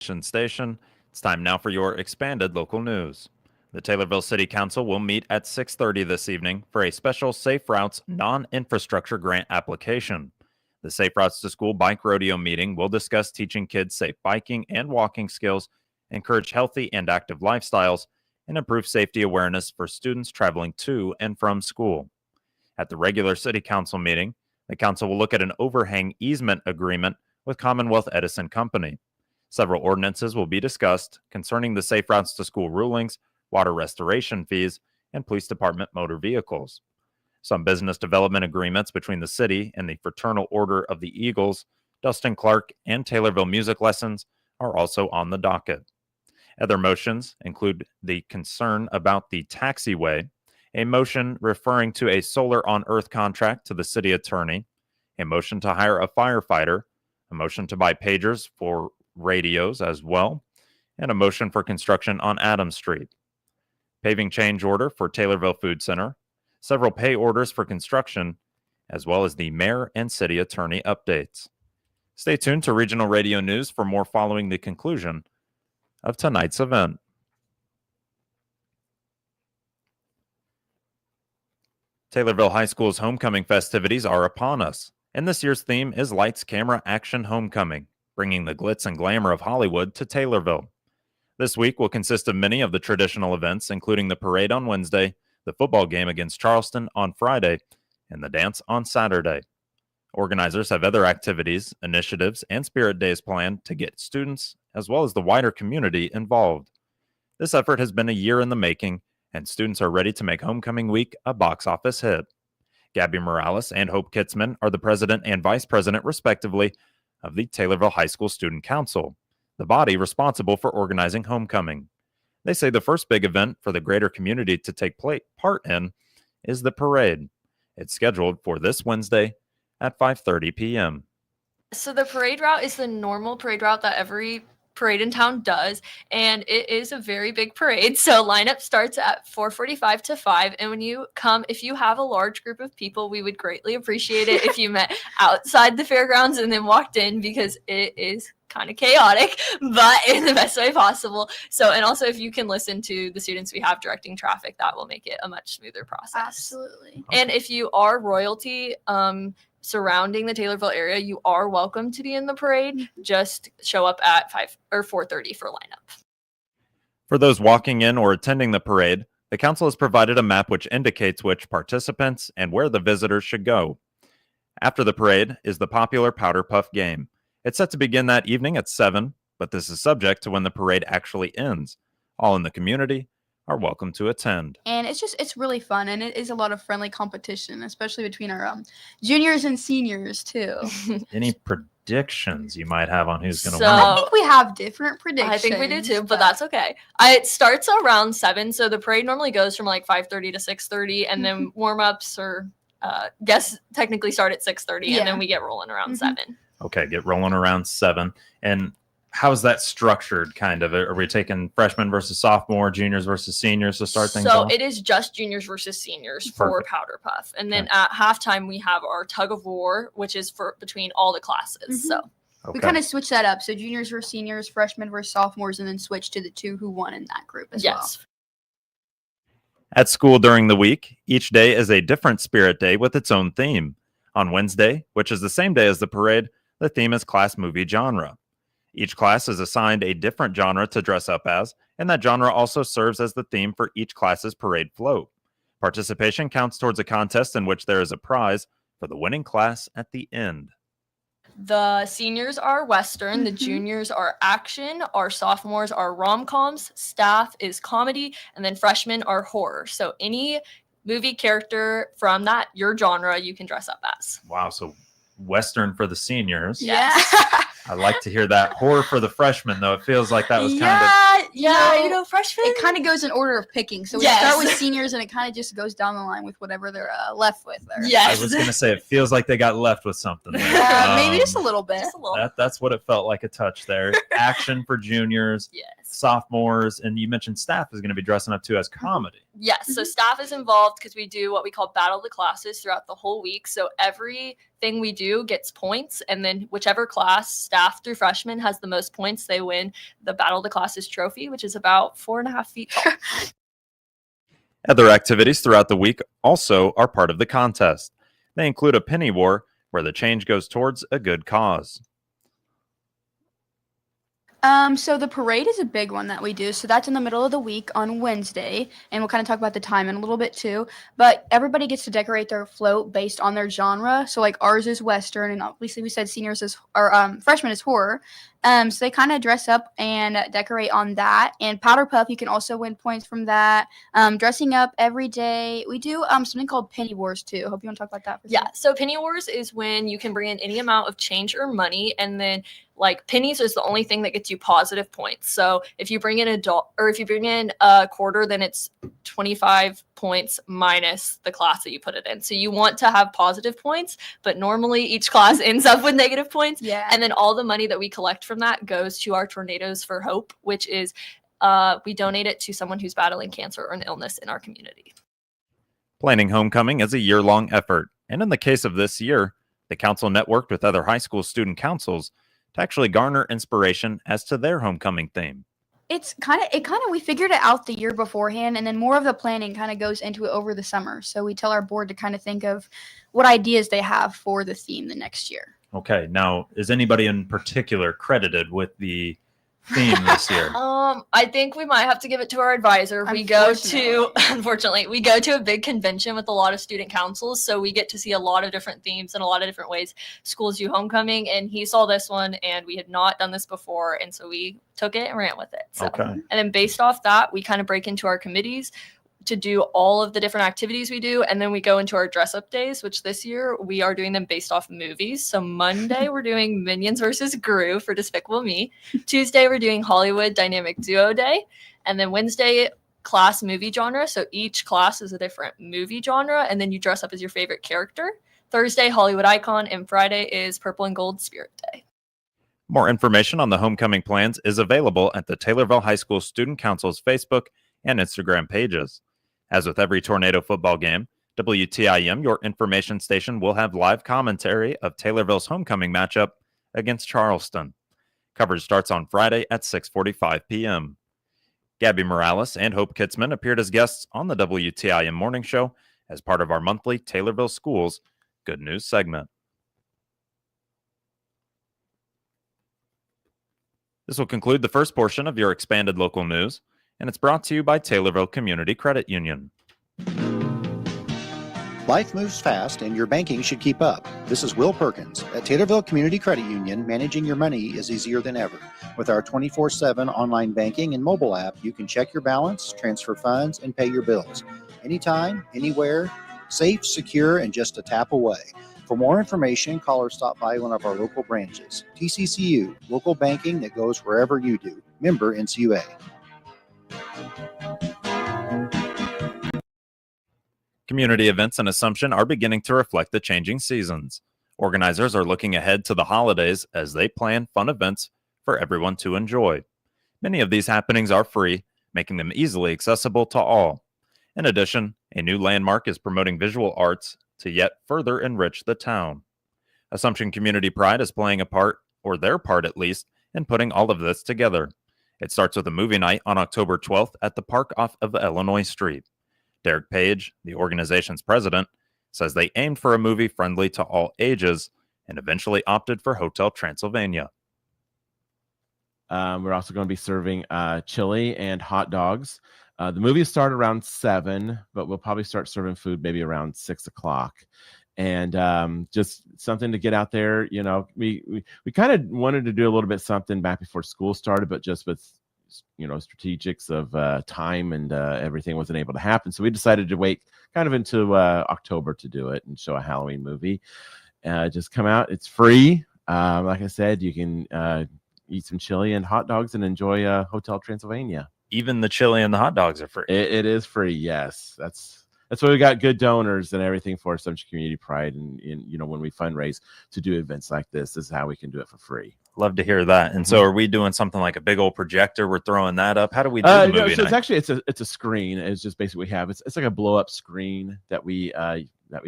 Station. It's time now for your expanded local news. The Taylorville City Council will meet at 6:30 this evening for a special Safe Routes non-infrastructure grant application. The Safe Routes to School Bike Rodeo meeting will discuss teaching kids safe biking and walking skills, encourage healthy and active lifestyles, and improve safety awareness for students traveling to and from school. At the regular City Council meeting, the Council will look at an overhang easement agreement with Commonwealth Edison Company. Several ordinances will be discussed concerning the Safe Routes to School rulings, water restoration fees, and police department motor vehicles. Some business development agreements between the city and the Fraternal Order of the Eagles, Dustin Clark, and Taylorville Music Lessons are also on the docket. Other motions include the concern about the taxiway, a motion referring to a Solar on Earth contract to the city attorney, a motion to hire a firefighter, a motion to buy pagers for radios as well, and a motion for construction on Adams Street. Paving change order for Taylorville Food Center, several pay orders for construction, as well as the mayor and city attorney updates. Stay tuned to Regional Radio News for more following the conclusion of tonight's event. Taylorville High School's homecoming festivities are upon us, and this year's theme is Lights, Camera, Action Homecoming, bringing the glitz and glamour of Hollywood to Taylorville. This week will consist of many of the traditional events, including the parade on Wednesday, the football game against Charleston on Friday, and the dance on Saturday. Organizers have other activities, initiatives, and spirit days planned to get students, as well as the wider community, involved. This effort has been a year in the making, and students are ready to make homecoming week a box office hit. Gabby Morales and Hope Kitzman are the president and vice president, respectively, of the Taylorville High School Student Council, the body responsible for organizing homecoming. They say the first big event for the greater community to take part in is the parade. It's scheduled for this Wednesday at 5:30 p.m. So the parade route is the normal parade route that every parade in town does, and it is a very big parade. So lineup starts at 4:45 to 5, and when you come, if you have a large group of people, we would greatly appreciate it if you met outside the fairgrounds and then walked in, because it is kind of chaotic, but in the best way possible. So, and also if you can listen to the students we have directing traffic, that will make it a much smoother process. Absolutely. And if you are royalty surrounding the Taylorville area, you are welcome to be in the parade. Just show up at 5 or 4:30 for lineup. For those walking in or attending the parade, the council has provided a map which indicates which participants and where the visitors should go. After the parade is the popular Powder Puff game. It's set to begin that evening at 7, but this is subject to when the parade actually ends. All in the community are welcome to attend. And it's really fun, and it is a lot of friendly competition, especially between our juniors and seniors too. Any predictions you might have on who's going to So- win? I think we have different predictions. I think we do too, but that's okay. It starts around 7, so the parade normally goes from like 5:30 to 6:30, and then warm-ups or guests technically start at 6:30, and then we get rolling around 7. Okay, get rolling around 7. And how's that structured, kind of? Are we taking freshmen versus sophomore, juniors versus seniors to start things So off? it is just juniors versus seniors for Perfect. Powder Puff. And then at halftime, we have our tug of war, which is for between all the classes. So Okay. We kind of switch that up. So juniors versus seniors, freshmen versus sophomores, and then switch to the two who won in that group as well. yes. At school during the week, each day is a different spirit day with its own theme. On Wednesday, which is the same day as the parade, the theme is class movie genre. Each class is assigned a different genre to dress up as, and that genre also serves as the theme for each class's parade float. Participation counts towards a contest in which there is a prize for the winning class at the end. The seniors are Western, the juniors are action, our sophomores are rom-coms, staff is comedy, and then freshmen are horror. So any movie character from your genre, you can dress up as. Wow, so Western for the seniors. Yeah. I like to hear that. Horror for the freshmen, though. It feels like that was kind of... freshmen. It kind of goes in order of picking. So we start with seniors, and it kind of just goes down the line with whatever they're left with there. Yes. I was going to say, it feels like they got left with something there. Maybe just a little bit. Just a little. That's what it felt like, a touch there. Action for juniors. Yes. sophomores, and you mentioned staff is going to be dressing up too as comedy. Yes, so staff is involved because we do what we call battle the classes throughout the whole week. So everything we do gets points, and then whichever class, staff through freshmen, has the most points, they win the battle the classes trophy, which is about 4.5 feet tall. Other activities throughout the week also are part of the contest. They include a penny war, where the change goes towards a good cause. So the parade is a big one that we do. So that's in the middle of the week on Wednesday, and we'll kind of talk about the time in a little bit too. But everybody gets to decorate their float based on their genre. So like ours is Western, and obviously we said seniors is or freshmen is horror. So they kind of dress up and decorate on that. And Powder Puff, you can also win points from that. Dressing up every day. We do something called Penny Wars too. Hope you want to talk about that. Yeah, so Penny Wars is when you can bring in any amount of change or money, and then like pennies is the only thing that gets you positive points. So if you bring in a quarter, then it's 25 points minus the class that you put it in. So you want to have positive points, but normally each class ends up with negative points. Yeah. And then all the money that we collect from that goes to our Tornadoes for Hope, which is we donate it to someone who's battling cancer or an illness in our community. Planning homecoming is a year-long effort, and in the case of this year, the council networked with other high school student councils to actually garner inspiration as to their homecoming theme. It's kind of we figured it out the year beforehand, and then more of the planning kind of goes into it over the summer. So we tell our board to kind of think of what ideas they have for the theme the next year. Okay, now is anybody in particular credited with the theme this year? I think we might have to give it to our advisor. Unfortunately, we go to a big convention with a lot of student councils, so we get to see a lot of different themes and a lot of different ways schools do homecoming, and he saw this one, and we had not done this before, and so we took it and ran with it. So, Okay. And then based off that, we kind of break into our committees to do all of the different activities we do, and then we go into our dress up days, which this year we are doing them based off movies. So Monday we're doing Minions versus Gru for Despicable Me. Tuesday we're doing Hollywood Dynamic Duo Day, and then Wednesday class movie genre. So each class is a different movie genre, and then you dress up as your favorite character. Thursday Hollywood Icon, and Friday is Purple and Gold Spirit Day. More information on the homecoming plans is available at the Taylorville High School Student Council's Facebook and Instagram pages. As with every Tornado football game, WTIM, your information station, will have live commentary of Taylorville's homecoming matchup against Charleston. Coverage starts on Friday at 6:45 p.m. Gabby Morales and Hope Kitzman appeared as guests on the WTIM Morning Show as part of our monthly Taylorville Schools Good News segment. This will conclude the first portion of your expanded local news, and it's brought to you by Taylorville Community Credit Union. Life moves fast and your banking should keep up. This is Will Perkins. At Taylorville Community Credit Union, managing your money is easier than ever. With our 24/7 online banking and mobile app, you can check your balance, transfer funds, and pay your bills. Anytime, anywhere, safe, secure, and just a tap away. For more information, call or stop by one of our local branches. TCCU, local banking that goes wherever you do. Member NCUA. Community events in Assumption are beginning to reflect the changing seasons. Organizers are looking ahead to the holidays as they plan fun events for everyone to enjoy. Many of these happenings are free, making them easily accessible to all. In addition, a new landmark is promoting visual arts to yet further enrich the town. Assumption Community Pride is playing a part, or their part at least, in putting all of this together. It starts with a movie night on October 12th at the park off of Illinois Street. Derek Page, the organization's president, says they aimed for a movie friendly to all ages and eventually opted for Hotel Transylvania. We're also going to be serving chili and hot dogs. The movie started around 7, but we'll probably start serving food maybe around 6 o'clock. And just something to get out there. You know, we kind of wanted to do a little bit something back before school started, but just with strategics of time and everything wasn't able to happen. So we decided to wait kind of into October to do it and show a Halloween movie. Just come out. It's free. Like I said, you can eat some chili and hot dogs and enjoy Hotel Transylvania. Even the chili and the hot dogs are free. It is free. Yes. That's why we got good donors and everything for Assumption Community Pride. And when we fundraise to do events like this is how we can do it for free. Love to hear that. And so are we doing something like a big old projector? We're throwing that up. How do we do the movie so night? it's actually it's a screen. It's just basically we have it's like a blow up screen that we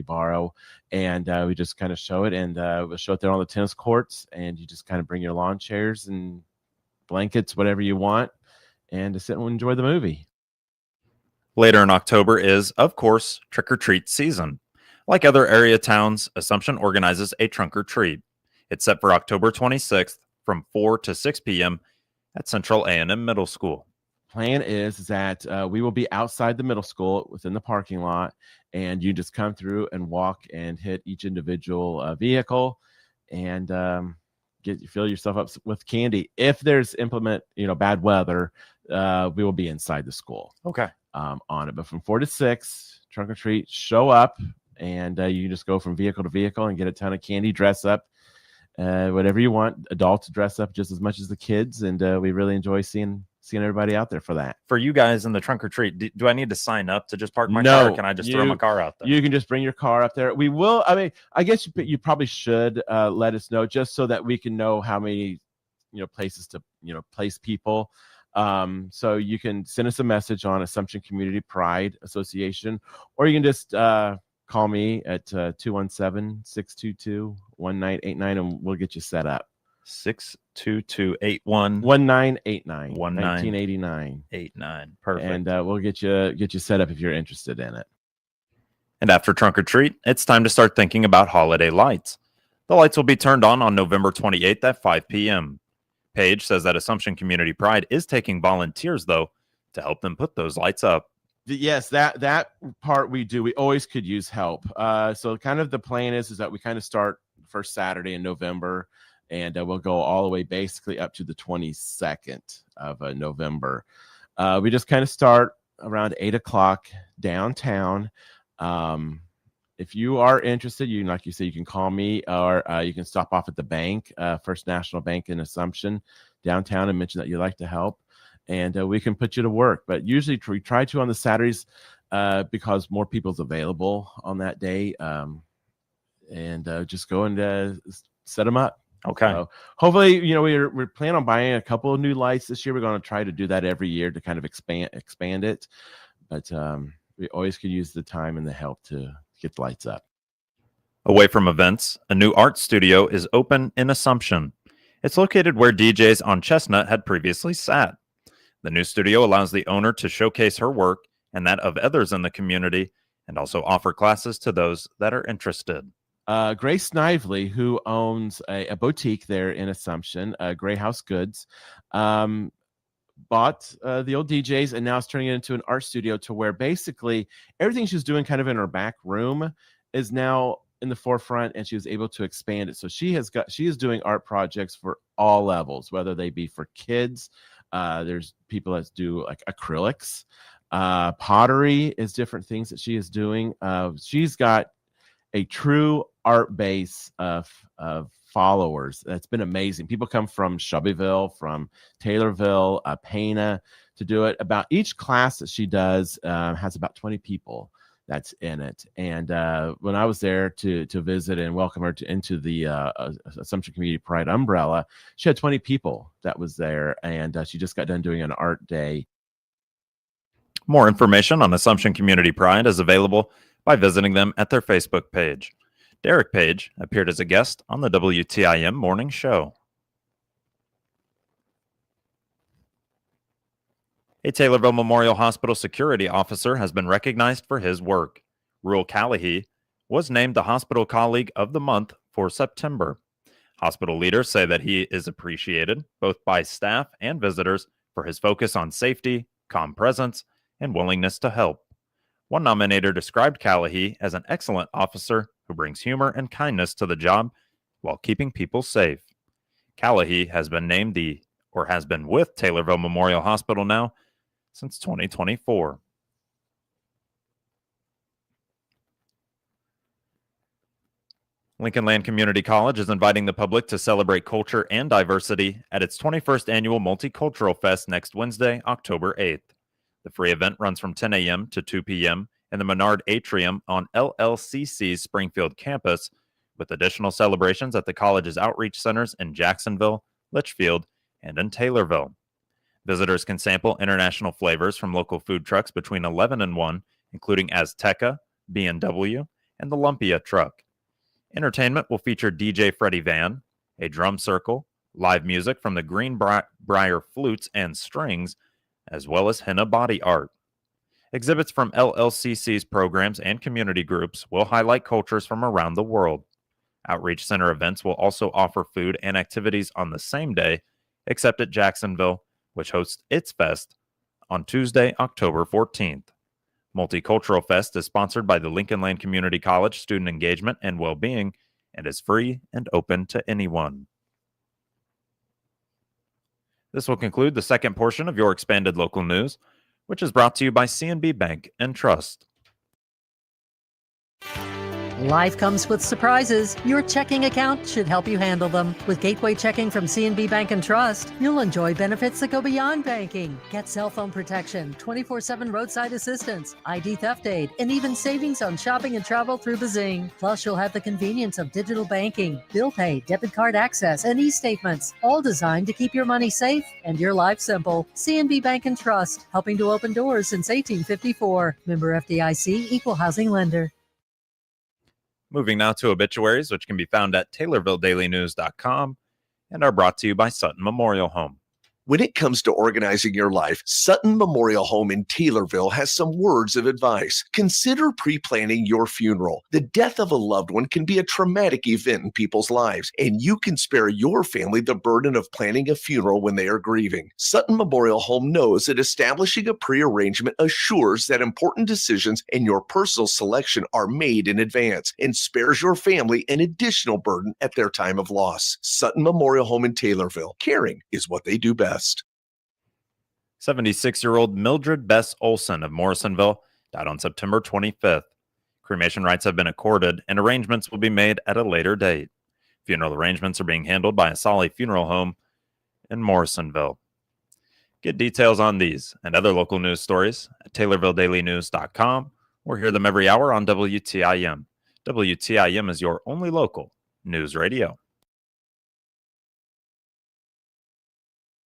borrow, and we just kind of show it, and we'll show it there on the tennis courts, and you just kind of bring your lawn chairs and blankets, whatever you want, and to sit and enjoy the movie. Later in October is, of course, trick-or-treat season. Like other area towns, Assumption organizes a trunk or treat. It's set for October 26th from 4 to 6 p.m. at Central A&M Middle School. Plan is that we will be outside the middle school within the parking lot, and you just come through and walk and hit each individual vehicle and fill yourself up with candy. If there's bad weather, we will be inside the school. Okay. On it. But from 4 to 6, trunk or treat, show up, and you just go from vehicle to vehicle and get a ton of candy, dress up, whatever you want. Adults dress up just as much as the kids, and we really enjoy seeing everybody out there for that. For you guys in the trunk or treat, do I need to sign up to just park my car, or can I just throw my car out there? You can just bring your car up there. We will. I mean, I guess you probably should let us know, just so that we can know how many places to place people. So you can send us a message on Assumption Community Pride Association, or you can just call me at 217-622-1989, and we'll get you set up. 622-81 1989 1989 89. Perfect. And we'll get you set up if you're interested in it. And after trunk or treat, it's time to start thinking about holiday lights. The lights will be turned on November 28th at 5 p.m. Paige says that Assumption Community Pride is taking volunteers, though, to help them put those lights up. Yes, that part we do. We always could use help. So kind of the plan is that we kind of start first Saturday in November, and we'll go all the way basically up to the 22nd of November. We just kind of start around 8 o'clock downtown. If you are interested, like you said, you can call me, or you can stop off at the bank, First National Bank in Assumption downtown, and mention that you'd like to help, and we can put you to work. But usually we try to on the Saturdays because more people's available on that day, and just go and set them up. Okay. So hopefully, we're planning on buying a couple of new lights this year. We're going to try to do that every year to kind of expand it, but we always could use the time and the help to get the lights up. Away from events, a new art studio is open in Assumption. It's located where DJs on Chestnut had previously sat. The new studio allows the owner to showcase her work and that of others in the community, and also offer classes to those that are interested. Grace Snively, who owns a boutique there in Assumption, Gray House Goods, bought the old DJs, and now is turning it into an art studio, to where basically everything she's doing kind of in her back room is now in the forefront, and she was able to expand it. So she is doing art projects for all levels, whether they be for kids. There's people that do like acrylics, pottery is different things that she is doing. She's got a true art base of followers. That's been amazing. People come from Shelbyville, from Taylorville, Pana to do it. About each class that she does has about 20 people that's in it. And when I was there to visit and welcome her into the Assumption Community Pride umbrella, she had 20 people that was there, and she just got done doing an art day. More information on Assumption Community Pride is available by visiting them at their Facebook page. Derek Page appeared as a guest on the WTIM morning show. A Taylorville Memorial Hospital security officer has been recognized for his work. Ruel Callahy was named the Hospital Colleague of the Month for September. Hospital leaders say that he is appreciated both by staff and visitors for his focus on safety, calm presence, and willingness to help. One nominator described Callahy as an excellent officer who brings humor and kindness to the job while keeping people safe. Callahy has been with Taylorville Memorial Hospital now since 2024. Lincoln Land Community College is inviting the public to celebrate culture and diversity at its 21st annual Multicultural Fest next Wednesday, October 8th. The free event runs from 10 a.m. to 2 p.m. in the Menard Atrium on LLCC's Springfield campus, with additional celebrations at the college's outreach centers in Jacksonville, Litchfield, and in Taylorville. Visitors can sample international flavors from local food trucks between 11 and 1, including Azteca, B&W, and the Lumpia truck. Entertainment will feature DJ Freddie Van, a drum circle, live music from the Greenbrier flutes and strings, as well as henna body art. Exhibits from LLCC's programs and community groups will highlight cultures from around the world. Outreach Center events will also offer food and activities on the same day, except at Jacksonville, which hosts its fest on Tuesday, October 14th. Multicultural Fest is sponsored by the Lincoln Land Community College Student Engagement and Wellbeing and is free and open to anyone. This will conclude the second portion of your expanded local news, which is brought to you by CNB Bank and Trust. Life comes with surprises. Your checking account should help you handle them. With Gateway Checking from CNB Bank and Trust, you'll enjoy benefits that go beyond banking. Get cell phone protection, 24/7 roadside assistance, ID theft aid, and even savings on shopping and travel through Bazing. Plus, you'll have the convenience of digital banking, bill pay, debit card access, and e-statements, all designed to keep your money safe and your life simple. CNB Bank and Trust, helping to open doors since 1854. Member FDIC, Equal Housing Lender. Moving now to obituaries, which can be found at TaylorvilleDailyNews.com and are brought to you by Sutton Memorial Home. When it comes to organizing your life, Sutton Memorial Home in Taylorville has some words of advice. Consider pre-planning your funeral. The death of a loved one can be a traumatic event in people's lives, and you can spare your family the burden of planning a funeral when they are grieving. Sutton Memorial Home knows that establishing a pre-arrangement assures that important decisions and your personal selection are made in advance and spares your family an additional burden at their time of loss. Sutton Memorial Home in Taylorville. Caring is what they do best. 76-year-old Mildred Bess Olson of Morrisonville died on September 25th. Cremation rights have been accorded, and arrangements will be made at a later date. Funeral arrangements are being handled by Asali Funeral Home in Morrisonville. Get details on these and other local news stories at TaylorvilleDailyNews.com or hear them every hour on WTIM. WTIM is your only local news radio.